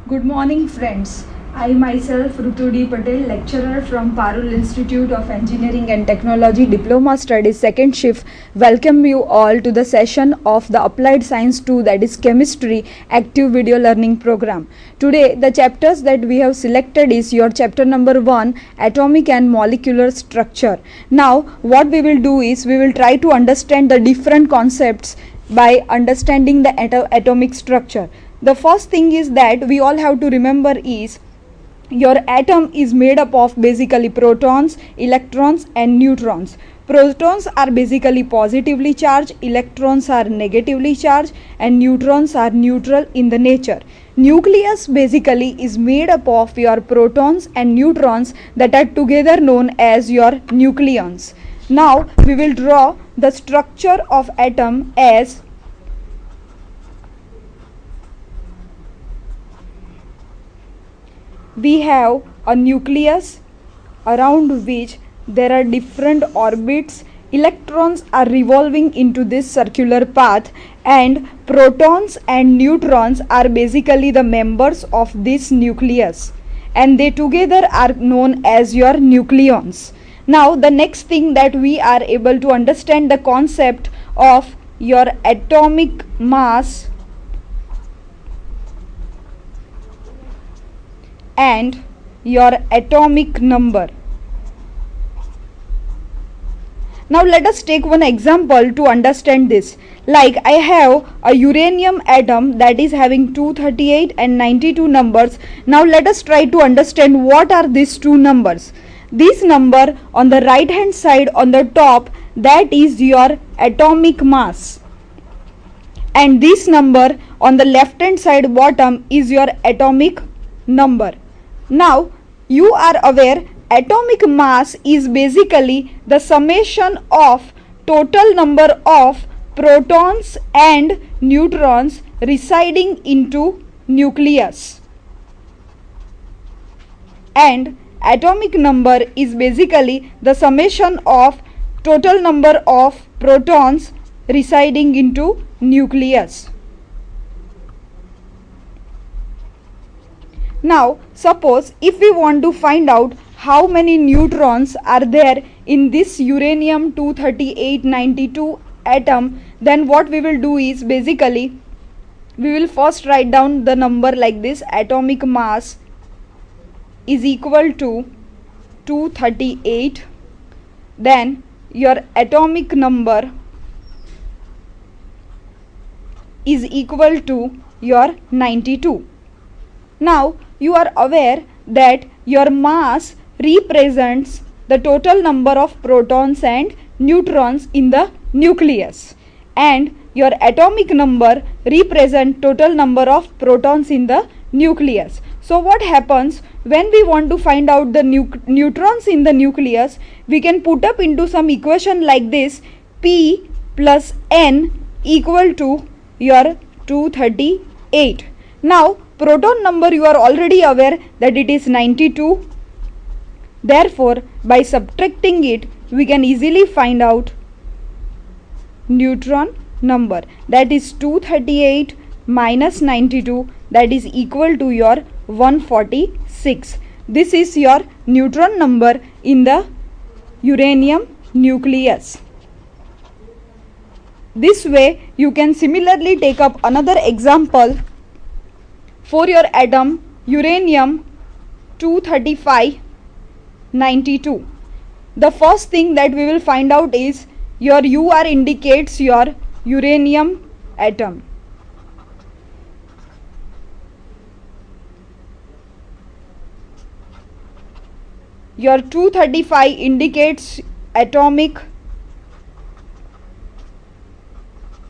Good morning, friends. I myself, Rutudi Patel, lecturer from Parul Institute of Engineering and Technology, Diploma Studies, second shift, welcome you all to the session of the Applied Science 2, that is Chemistry Active Video Learning Program. Today, the chapters that we have selected is your chapter number 1, Atomic and Molecular Structure. Now, what we will do is we will try to understand the different concepts by understanding the atomic structure. The first thing is that we all have to remember is your atom is made up of basically protons, electrons and neutrons. Protons are basically positively charged, electrons are negatively charged and neutrons are neutral in the nature. Nucleus basically is made up of your protons and neutrons that are together known as your nucleons. Now we will draw the structure of atom as we have a nucleus around which there are different orbits. Electrons are revolving into this circular path and protons and neutrons are basically the members of this nucleus and they together are known as your nucleons. Now the next thing that we are able to understand the concept of your atomic mass and your atomic number. Now let us take one example to understand this. Like I have a uranium atom that is having 238 and 92 numbers. Now let us try to understand what are these two numbers. This number on the right hand side on the top, that is your atomic mass, and this number on the left hand side bottom is your atomic number. Now you are aware atomic mass is basically the summation of total number of protons and neutrons residing into nucleus, and atomic number is basically the summation of total number of protons residing into nucleus. Now suppose if we want to find out how many neutrons are there in this uranium 23892 atom, then what we will do is basically we will first write down the number like this: atomic mass is equal to 238, then your atomic number is equal to your 92. Now you are aware that your mass represents the total number of protons and neutrons in the nucleus, and your atomic number represents total number of protons in the nucleus. So what happens when we want to find out the neutrons in the nucleus? We can put up into some equation like this: P plus N equal to your 238. Now proton number you are already aware that it is 92. Therefore by subtracting it we can easily find out neutron number, that is 238 minus 92, that is equal to your 146. This is your neutron number in the uranium nucleus. This way you can similarly take up another example for your atom uranium 235 92. The first thing that we will find out is your UR indicates your uranium atom. Your 235 indicates atomic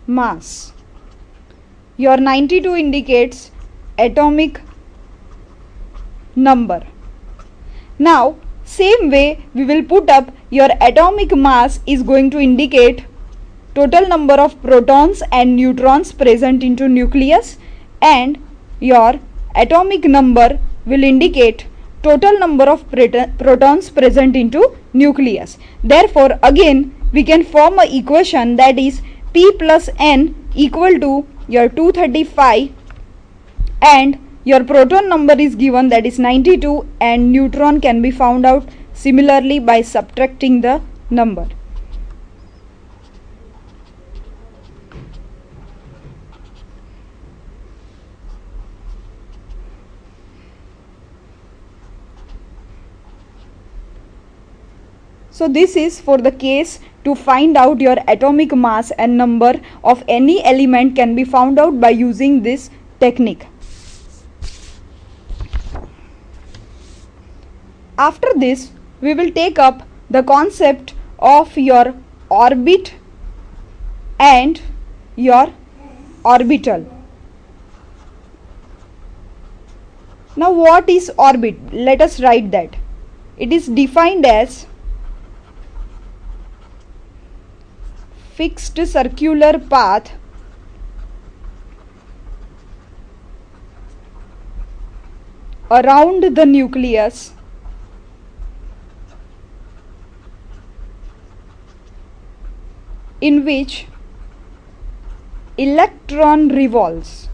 mass. Your 92 indicates atomic number. Now same way we will put up your atomic mass is going to indicate total number of protons and neutrons present into nucleus, and your atomic number will indicate total number of protons present into nucleus. Therefore again we can form a equation that is P plus N equal to your 235 and Your proton number is given, that is 92, and neutron can be found out similarly by subtracting the number. So this is for the case to find out your atomic mass and number of any element can be found out by using this technique. After this, we will take up the concept of your orbit and your orbital. Now what is orbit? Let us write that. It is defined as fixed circular path around the nucleus in which electron revolves.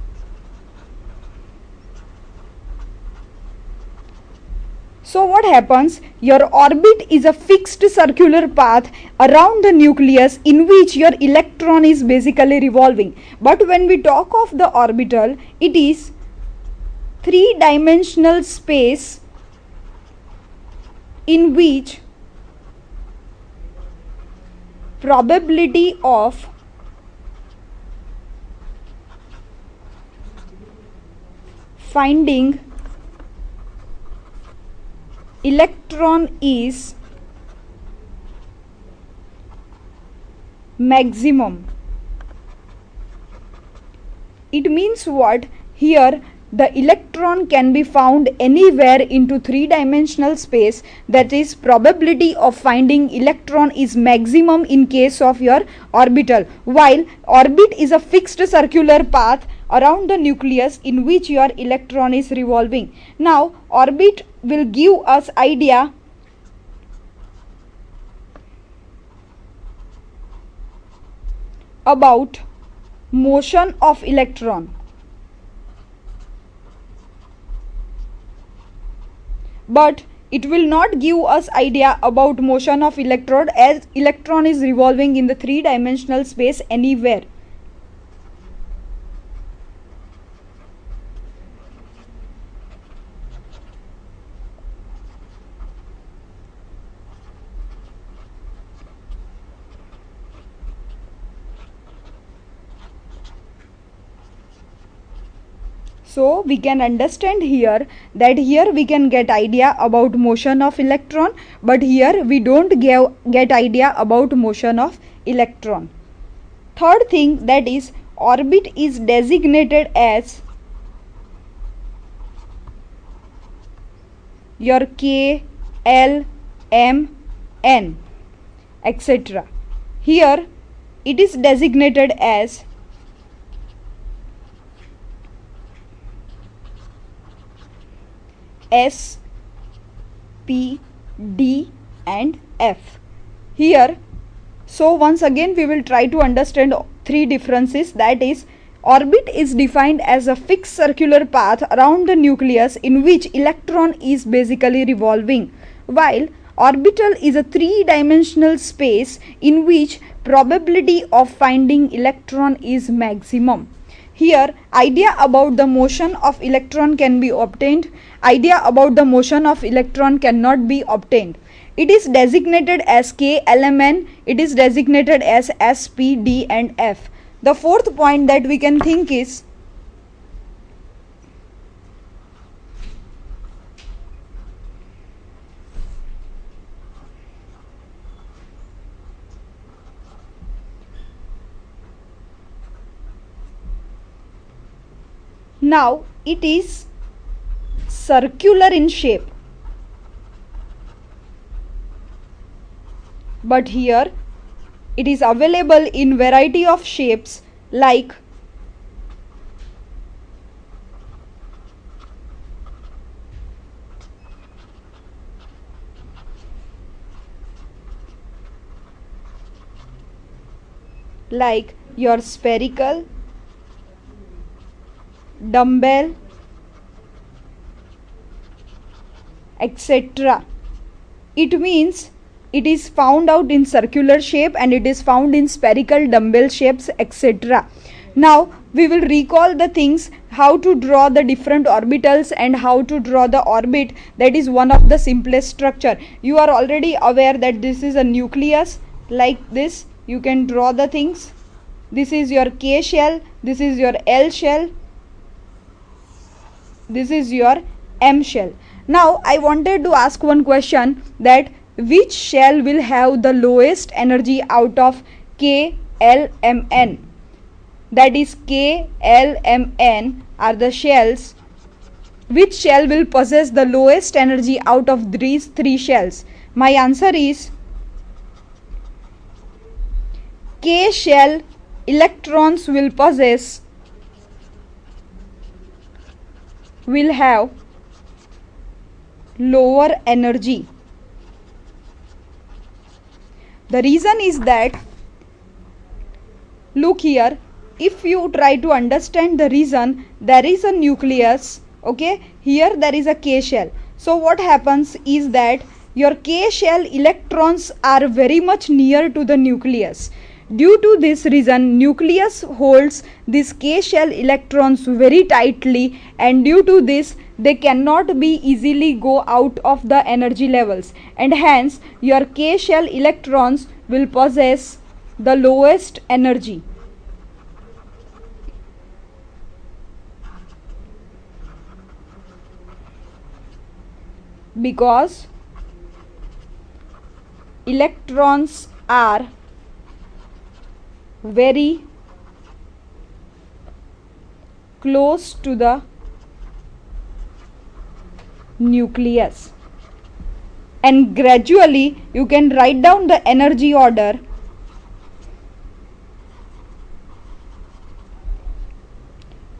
So what happens? Your orbit is a fixed circular path around the nucleus in which your electron is basically revolving. But when we talk of the orbital, it is three-dimensional space in which probability of finding electron is maximum. It means what? Here the electron can be found anywhere into three-dimensional space, that is probability of finding electron is maximum in case of your orbital, while orbit is a fixed circular path around the nucleus in which your electron is revolving. Now orbit will give us idea about motion of electron, but it will not give us idea about motion of electron, as electron is revolving in the three-dimensional space anywhere. So we can understand here that here we can get idea about motion of electron, but here we don't get idea about motion of electron. Third thing, that is orbit is designated as your K, L, M, N, etc. Here it is designated as S, P, D and F. Here, so once again we will try to understand three differences, that is orbit is defined as a fixed circular path around the nucleus in which electron is basically revolving, while orbital is a three-dimensional space in which probability of finding electron is maximum. Here idea about the motion of electron can be obtained, idea about the motion of electron cannot be obtained. It is designated as K, L, M, N, it is designated as S, P, D and F. The fourth point that we can think is now it is circular in shape, but here it is available in variety of shapes like your spherical, dumbbell, etc. It means it is found out in circular shape and it is found in spherical dumbbell shapes, etc. Now we will recall the things, how to draw the different orbitals and how to draw the orbit. That is one of the simplest structure. You are already aware that this is a nucleus. Like this you can draw the things. This is your K shell, this is your L shell, this is your M shell. Now I wanted to ask one question, that which shell will have the lowest energy out of K, L, M, N? That is K, L, M, N are the shells. Which shell will possess the lowest energy out of these three shells? My answer is K shell electrons will have lower energy. The reason is that, look here, if you try to understand the reason, there is a nucleus, okay, here there is a K shell. So what happens is that your K shell electrons are very much near to the nucleus. Due to this reason, nucleus holds these K shell electrons very tightly, and due to this they cannot be easily go out of the energy levels, and hence your K shell electrons will possess the lowest energy. Because electrons are very close to the nucleus. And gradually you can write down the energy order.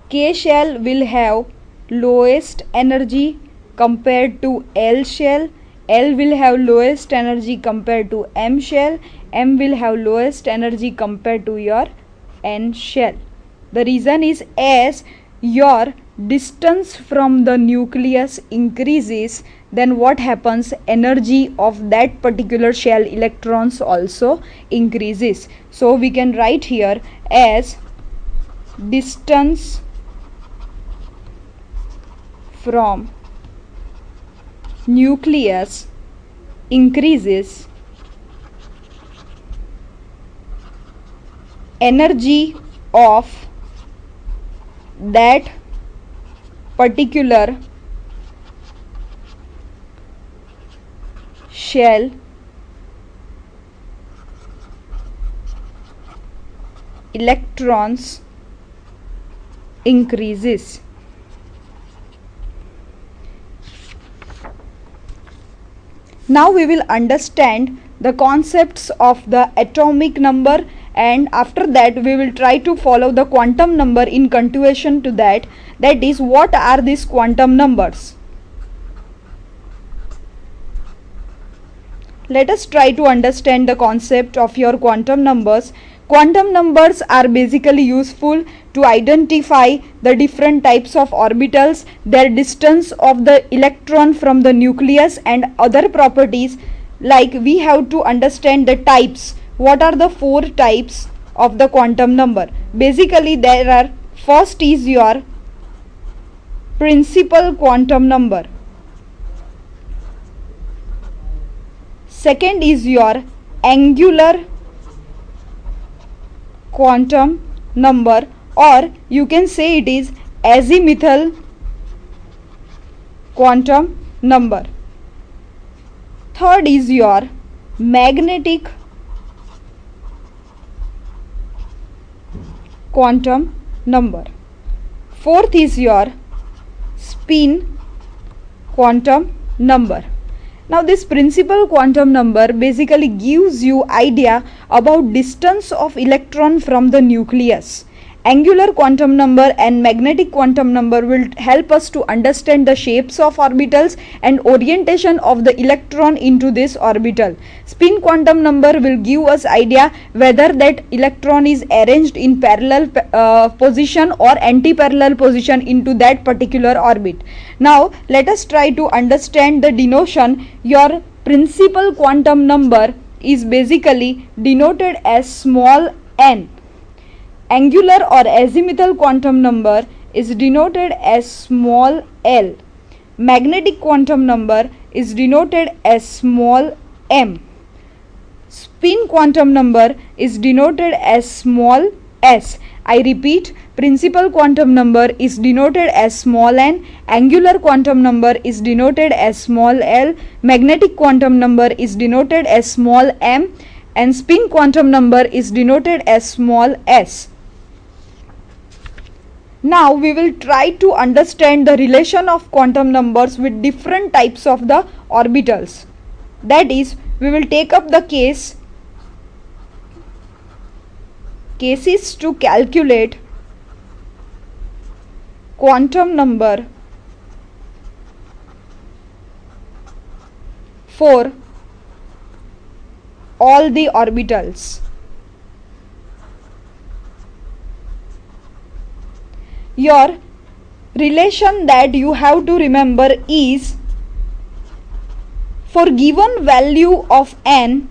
K shell will have lowest energy compared to L shell, L will have lowest energy compared to M shell, M will have lowest energy compared to your N shell. The reason is, as your distance from the nucleus increases, then what happens, energy of that particular shell electrons also increases. So we can write here as distance from nucleus increases, energy of that particular shell electrons increases. Now we will understand the concepts of the atomic number, and after that we will try to follow the quantum number in continuation to that. That is, what are these quantum numbers? Let us try to understand the concept of your quantum numbers. Quantum numbers are basically useful to identify the different types of orbitals, their distance of the electron from the nucleus, and other properties. Like we have to understand the types. What are the four types of the quantum number? Basically there are, first is your principal quantum number, second is your angular quantum number, or you can say it is azimuthal quantum number, third is your magnetic quantum number, fourth is your spin quantum number. Now this principal quantum number basically gives you idea about distance of electron from the nucleus, Angular quantum number and magnetic quantum number will help us to understand the shapes of orbitals and orientation of the electron into this orbital. Spin quantum number will give us idea whether that electron is arranged in parallel position or anti-parallel position into that particular orbit. Now let us try to understand the denotation. Your principal quantum number is basically denoted as small n. Angular or azimuthal quantum number is denoted as small l. Magnetic quantum number is denoted as small m. Spin quantum number is denoted as small s. I repeat, principal quantum number is denoted as small n, angular quantum number is denoted as small l, magnetic quantum number is denoted as small m, and spin quantum number is denoted as small s. Now we will try to understand the relation of quantum numbers with different types of the orbitals. That is, we will take up the cases to calculate quantum number for all the orbitals. Your relation that you have to remember is, for given value of n,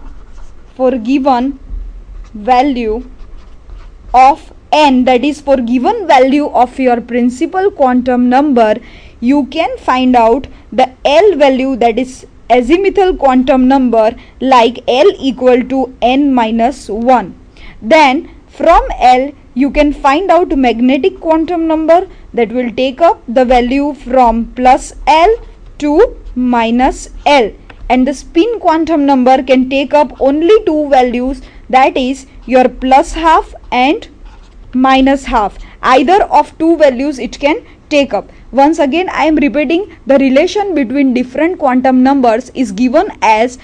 that is for given value of your principal quantum number, you can find out the L value, that is azimuthal quantum number, like L equal to n minus 1. Then from L you can find out magnetic quantum number, that will take up the value from plus L to minus L, and the spin quantum number can take up only two values, that is your plus half and minus half. Either of two values it can take up. Once again I am repeating, the relation between different quantum numbers is given as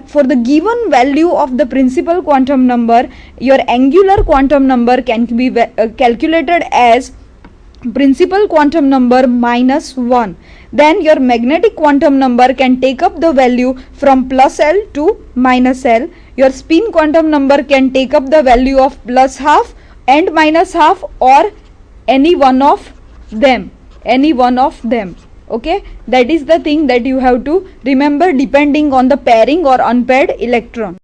for the given value of the principal quantum number, your angular quantum number can be calculated as principal quantum number minus 1. Then your magnetic quantum number can take up the value from plus L to minus L. Your spin quantum number can take up the value of plus half and minus half, or any one of them. Okay, that is the thing that you have to remember depending on the pairing or unpaired electron.